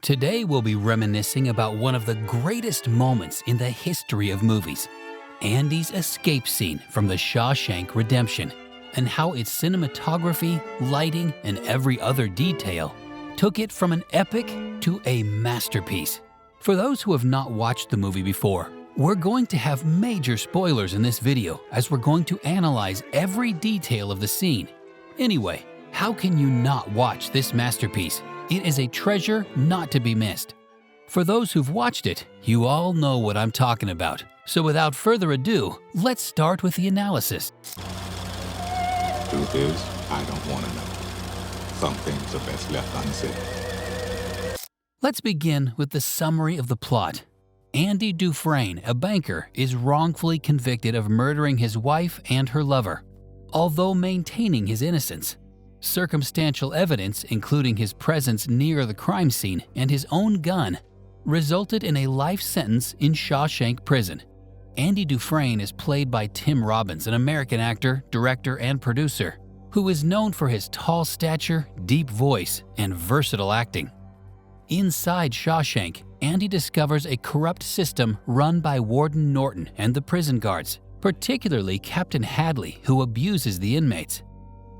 Today we'll be reminiscing about one of the greatest moments in the history of movies, Andy's escape scene from the Shawshank Redemption, and how its cinematography, lighting, and every other detail took it from an epic to a masterpiece. For those who have not watched the movie before, we're going to have major spoilers in this video as we're going to analyze every detail of the scene. Anyway, how can you not watch this masterpiece? It is a treasure not to be missed. For those who've watched it, you all know what I'm talking about. So without further ado, let's start with the analysis. Truth is, I don't want to know. Some things are best left unsaid. Let's begin with the summary of the plot. Andy Dufresne, a banker, is wrongfully convicted of murdering his wife and her lover, although maintaining his innocence. Circumstantial evidence, including his presence near the crime scene and his own gun, resulted in a life sentence in Shawshank Prison. Andy Dufresne is played by Tim Robbins, an American actor, director, and producer, who is known for his tall stature, deep voice, and versatile acting. Inside Shawshank, Andy discovers a corrupt system run by Warden Norton and the prison guards, particularly Captain Hadley, who abuses the inmates.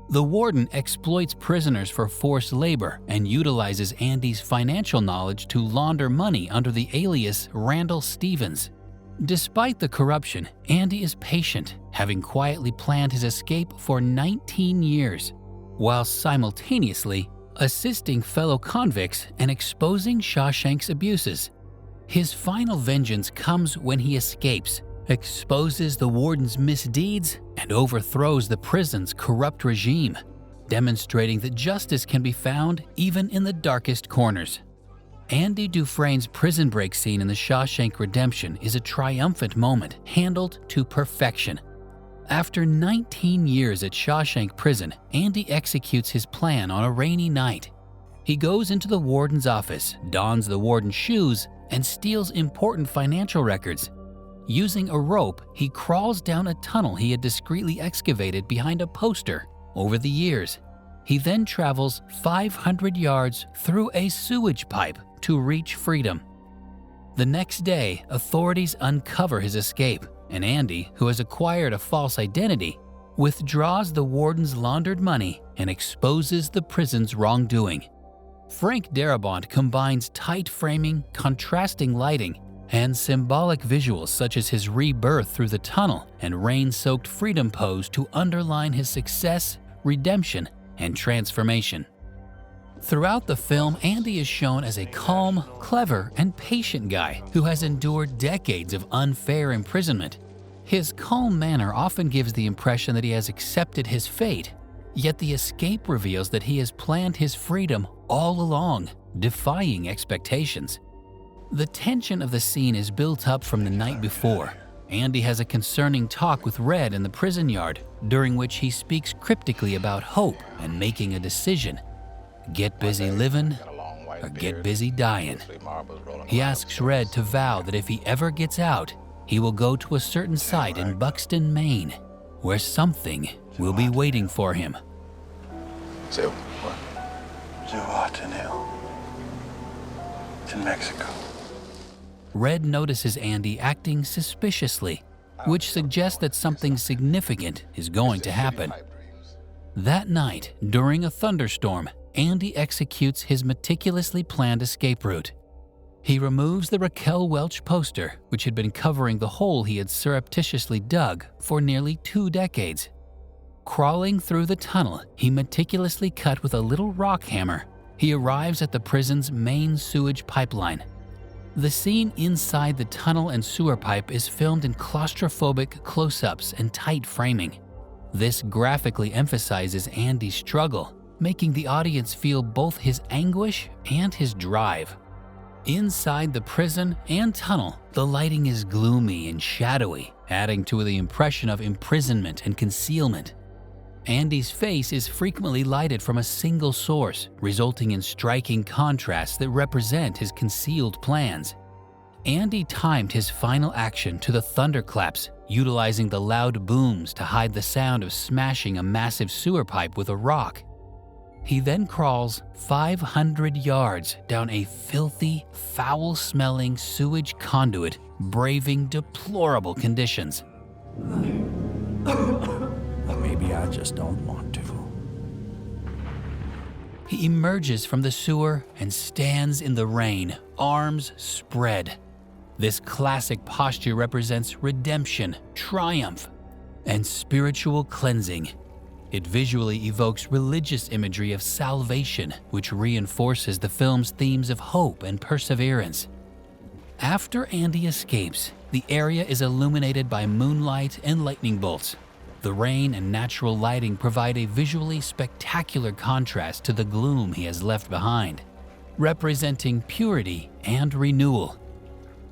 The warden exploits prisoners for forced labor and utilizes Andy's financial knowledge to launder money under the alias Randall Stevens. Despite the corruption, Andy is patient, having quietly planned his escape for 19 years, while simultaneously assisting fellow convicts and exposing Shawshank's abuses. His final vengeance comes when he escapes, exposes the warden's misdeeds, and overthrows the prison's corrupt regime, demonstrating that justice can be found even in the darkest corners. Andy Dufresne's prison break scene in the Shawshank Redemption is a triumphant moment handled to perfection. After 19 years at Shawshank Prison, Andy executes his plan on a rainy night. He goes into the warden's office, dons the warden's shoes, and steals important financial records. Using a rope, he crawls down a tunnel he had discreetly excavated behind a poster over the years. He then travels 500 yards through a sewage pipe to reach freedom. The next day, authorities uncover his escape, and Andy, who has acquired a false identity, withdraws the warden's laundered money and exposes the prison's wrongdoing. Frank Darabont combines tight framing, contrasting lighting, and symbolic visuals such as his rebirth through the tunnel and rain-soaked freedom pose to underline his success, redemption, and transformation. Throughout the film, Andy is shown as a calm, clever, and patient guy who has endured decades of unfair imprisonment. His calm manner often gives the impression that he has accepted his fate, yet the escape reveals that he has planned his freedom all along, defying expectations. The tension of the scene is built up from the night before. Andy has a concerning talk with Red in the prison yard, during which he speaks cryptically about hope and making a decision. Get busy living or get busy dying. He asks Red to vow that if he ever gets out, he will go to a certain site in Buxton, Maine, where something will be waiting for him. So, what? Zihuatanejo. It's in Mexico. Red notices Andy acting suspiciously, which suggests that something significant is going to happen. That night, during a thunderstorm, Andy executes his meticulously planned escape route. He removes the Raquel Welch poster, which had been covering the hole he had surreptitiously dug for nearly 2 decades. Crawling through the tunnel, he meticulously cut with a little rock hammer. He arrives at the prison's main sewage pipeline. The scene inside the tunnel and sewer pipe is filmed in claustrophobic close-ups and tight framing. This graphically emphasizes Andy's struggle, making the audience feel both his anguish and his drive. Inside the prison and tunnel, the lighting is gloomy and shadowy, adding to the impression of imprisonment and concealment. Andy's face is frequently lighted from a single source, resulting in striking contrasts that represent his concealed plans. Andy timed his final action to the thunderclaps, utilizing the loud booms to hide the sound of smashing a massive sewer pipe with a rock. He then crawls 500 yards down a filthy, foul-smelling sewage conduit, braving deplorable conditions. Maybe I just don't want to. He emerges from the sewer and stands in the rain, arms spread. This classic posture represents redemption, triumph, and spiritual cleansing. It visually evokes religious imagery of salvation, which reinforces the film's themes of hope and perseverance. After Andy escapes, the area is illuminated by moonlight and lightning bolts. The rain and natural lighting provide a visually spectacular contrast to the gloom he has left behind, representing purity and renewal.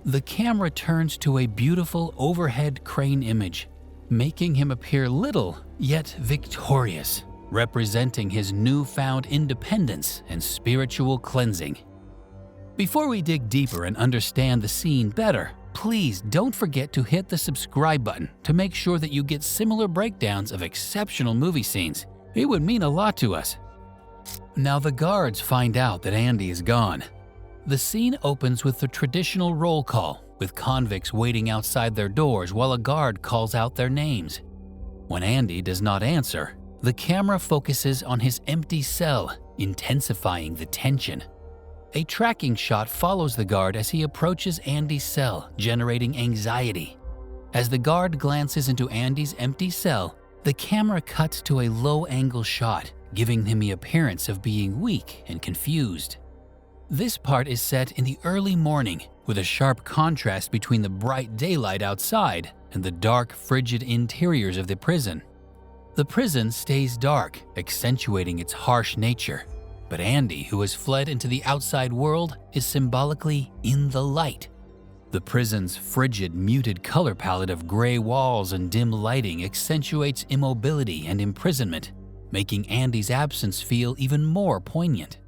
The camera turns to a beautiful overhead crane image, making him appear little yet victorious, representing his newfound independence and spiritual cleansing. Before we dig deeper and understand the scene better, please don't forget to hit the subscribe button to make sure that you get similar breakdowns of exceptional movie scenes. It would mean a lot to us. Now the guards find out that Andy is gone. The scene opens with the traditional roll call, with convicts waiting outside their doors while a guard calls out their names. When Andy does not answer, the camera focuses on his empty cell, intensifying the tension. A tracking shot follows the guard as he approaches Andy's cell, generating anxiety. As the guard glances into Andy's empty cell, the camera cuts to a low-angle shot, giving him the appearance of being weak and confused. This part is set in the early morning, with a sharp contrast between the bright daylight outside and the dark, frigid interiors of the prison. The prison stays dark, accentuating its harsh nature. But Andy, who has fled into the outside world, is symbolically in the light. The prison's frigid, muted color palette of gray walls and dim lighting accentuates immobility and imprisonment, making Andy's absence feel even more poignant.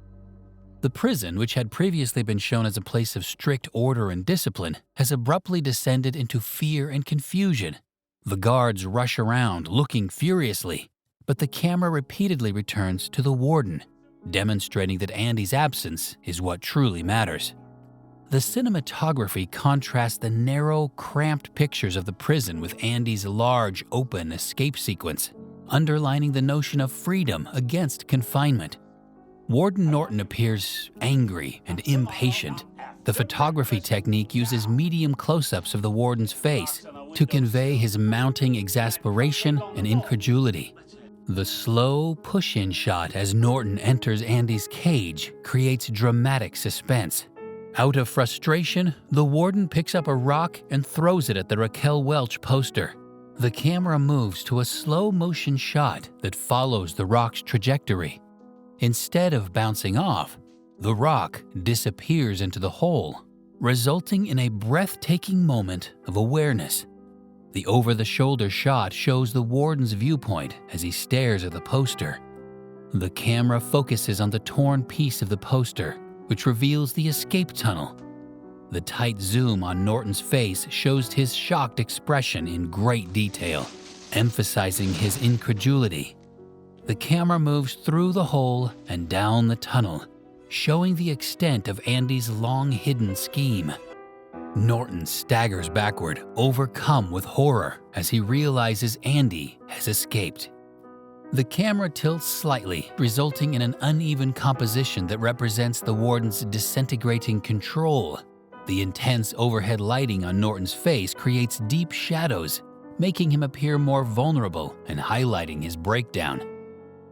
The prison, which had previously been shown as a place of strict order and discipline, has abruptly descended into fear and confusion. The guards rush around, looking furiously, but the camera repeatedly returns to the warden, demonstrating that Andy's absence is what truly matters. The cinematography contrasts the narrow, cramped pictures of the prison with Andy's large, open escape sequence, underlining the notion of freedom against confinement. Warden Norton appears angry and impatient. The photography technique uses medium close-ups of the warden's face to convey his mounting exasperation and incredulity. The slow push-in shot as Norton enters Andy's cage creates dramatic suspense. Out of frustration, the warden picks up a rock and throws it at the Raquel Welch poster. The camera moves to a slow-motion shot that follows the rock's trajectory. Instead of bouncing off, the rock disappears into the hole, resulting in a breathtaking moment of awareness. The over-the-shoulder shot shows the warden's viewpoint as he stares at the poster. The camera focuses on the torn piece of the poster, which reveals the escape tunnel. The tight zoom on Norton's face shows his shocked expression in great detail, emphasizing his incredulity. The camera moves through the hole and down the tunnel, showing the extent of Andy's long-hidden scheme. Norton staggers backward, overcome with horror as he realizes Andy has escaped. The camera tilts slightly, resulting in an uneven composition that represents the warden's disintegrating control. The intense overhead lighting on Norton's face creates deep shadows, making him appear more vulnerable and highlighting his breakdown.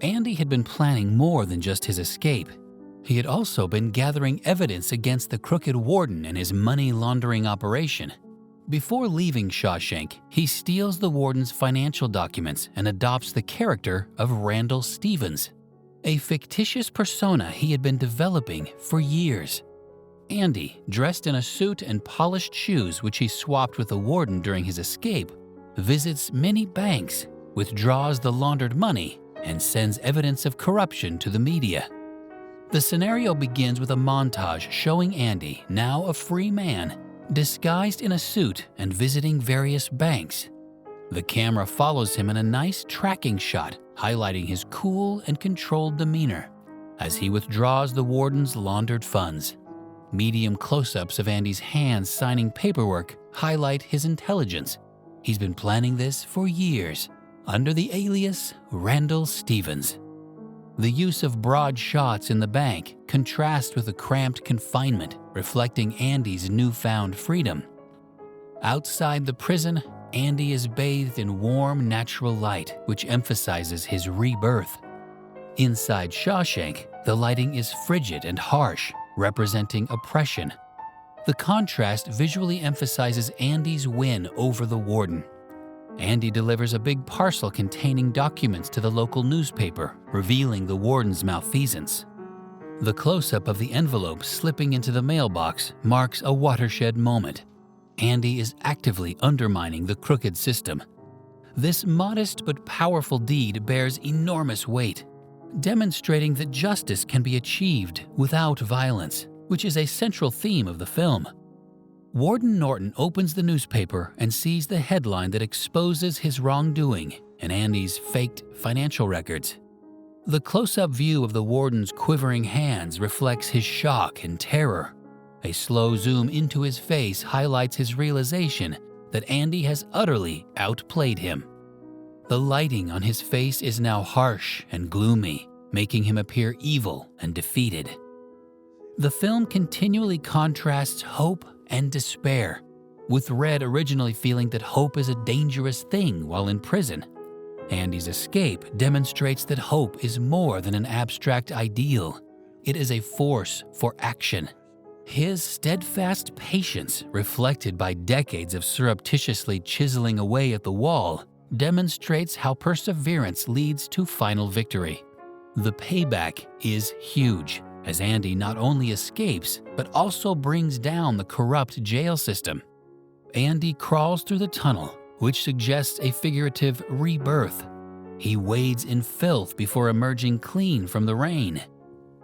Andy had been planning more than just his escape. He had also been gathering evidence against the crooked warden and his money laundering operation. Before leaving Shawshank, he steals the warden's financial documents and adopts the character of Randall Stevens, a fictitious persona he had been developing for years. Andy, dressed in a suit and polished shoes which he swapped with the warden during his escape, visits many banks, withdraws the laundered money, and sends evidence of corruption to the media. The scenario begins with a montage showing Andy, now a free man, disguised in a suit and visiting various banks. The camera follows him in a nice tracking shot, highlighting his cool and controlled demeanor. as he withdraws the warden's laundered funds. Medium close-ups of Andy's hands signing paperwork highlight his intelligence. He's been planning this for years, under the alias Randall Stevens. The use of broad shots in the bank contrasts with the cramped confinement, reflecting Andy's newfound freedom. Outside the prison, Andy is bathed in warm, natural light, which emphasizes his rebirth. Inside Shawshank, the lighting is frigid and harsh, representing oppression. The contrast visually emphasizes Andy's win over the warden. Andy delivers a big parcel containing documents to the local newspaper, revealing the warden's malfeasance. The close-up of the envelope slipping into the mailbox marks a watershed moment. Andy is actively undermining the crooked system. This modest but powerful deed bears enormous weight, demonstrating that justice can be achieved without violence, which is a central theme of the film. Warden Norton opens the newspaper and sees the headline that exposes his wrongdoing and Andy's faked financial records. The close-up view of the warden's quivering hands reflects his shock and terror. A slow zoom into his face highlights his realization that Andy has utterly outplayed him. The lighting on his face is now harsh and gloomy, making him appear evil and defeated. The film continually contrasts hope and despair, with Red originally feeling that hope is a dangerous thing while in prison. Andy's escape demonstrates that hope is more than an abstract ideal. It is a force for action. His steadfast patience, reflected by decades of surreptitiously chiseling away at the wall, demonstrates how perseverance leads to final victory. The payback is huge, as Andy not only escapes, but also brings down the corrupt jail system. Andy crawls through the tunnel, which suggests a figurative rebirth. He wades in filth before emerging clean from the rain.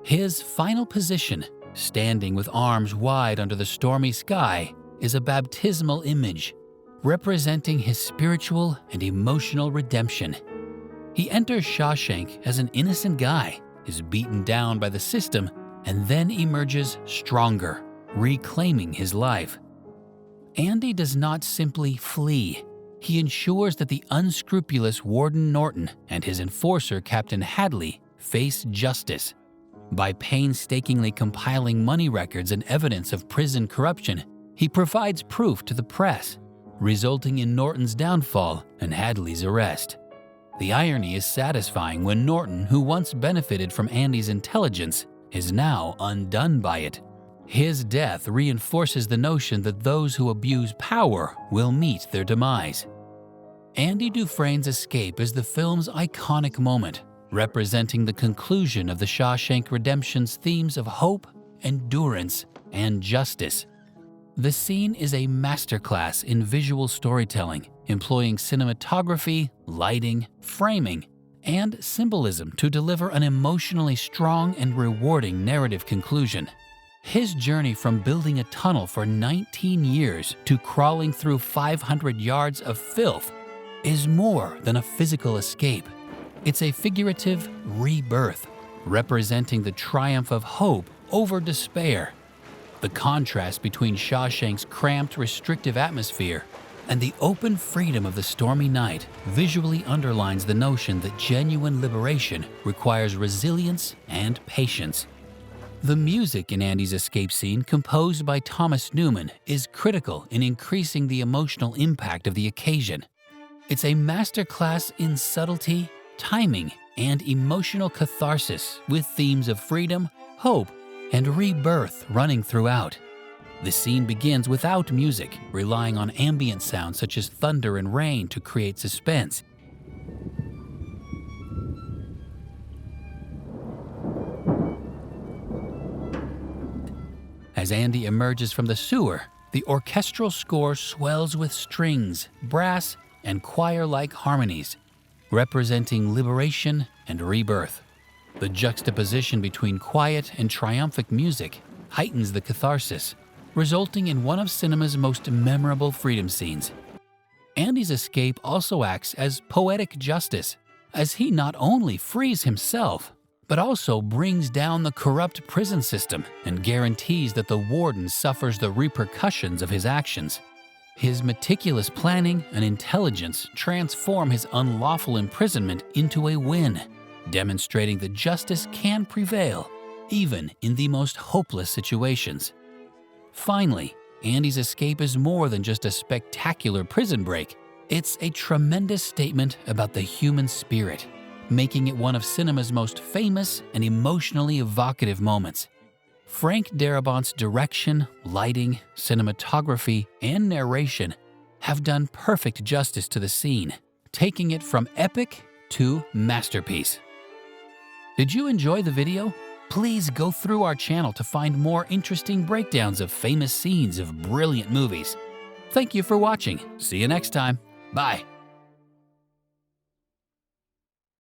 His final position, standing with arms wide under the stormy sky, is a baptismal image, representing his spiritual and emotional redemption. He enters Shawshank as an innocent guy, is beaten down by the system, and then emerges stronger, reclaiming his life. Andy does not simply flee. He ensures that the unscrupulous Warden Norton and his enforcer Captain Hadley face justice. By painstakingly compiling money records and evidence of prison corruption, he provides proof to the press, resulting in Norton's downfall and Hadley's arrest. The irony is satisfying when Norton, who once benefited from Andy's intelligence, is now undone by it. His death reinforces the notion that those who abuse power will meet their demise. Andy Dufresne's escape is the film's iconic moment, representing the conclusion of the Shawshank Redemption's themes of hope, endurance, and justice. The scene is a masterclass in visual storytelling, employing cinematography, lighting, framing, and symbolism to deliver an emotionally strong and rewarding narrative conclusion. His journey from building a tunnel for 19 years to crawling through 500 yards of filth is more than a physical escape. It's a figurative rebirth, representing the triumph of hope over despair. The contrast between Shawshank's cramped, restrictive atmosphere and the open freedom of the stormy night visually underlines the notion that genuine liberation requires resilience and patience. The music in Andy's escape scene, composed by Thomas Newman, is critical in increasing the emotional impact of the occasion. It's a masterclass in subtlety, timing, and emotional catharsis, with themes of freedom, hope, and rebirth running throughout. The scene begins without music, relying on ambient sounds such as thunder and rain to create suspense. As Andy emerges from the sewer, the orchestral score swells with strings, brass, and choir-like harmonies, representing liberation and rebirth. The juxtaposition between quiet and triumphant music heightens the catharsis, resulting in one of cinema's most memorable freedom scenes. Andy's escape also acts as poetic justice, as he not only frees himself, but also brings down the corrupt prison system and guarantees that the warden suffers the repercussions of his actions. His meticulous planning and intelligence transform his unlawful imprisonment into a win, demonstrating that justice can prevail, even in the most hopeless situations. Finally, Andy's escape is more than just a spectacular prison break. It's a tremendous statement about the human spirit, making it one of cinema's most famous and emotionally evocative moments. Frank Darabont's direction, lighting, cinematography, and narration have done perfect justice to the scene, taking it from epic to masterpiece. Did you enjoy the video? Please go through our channel to find more interesting breakdowns of famous scenes of brilliant movies. Thank you for watching. See you next time. Bye.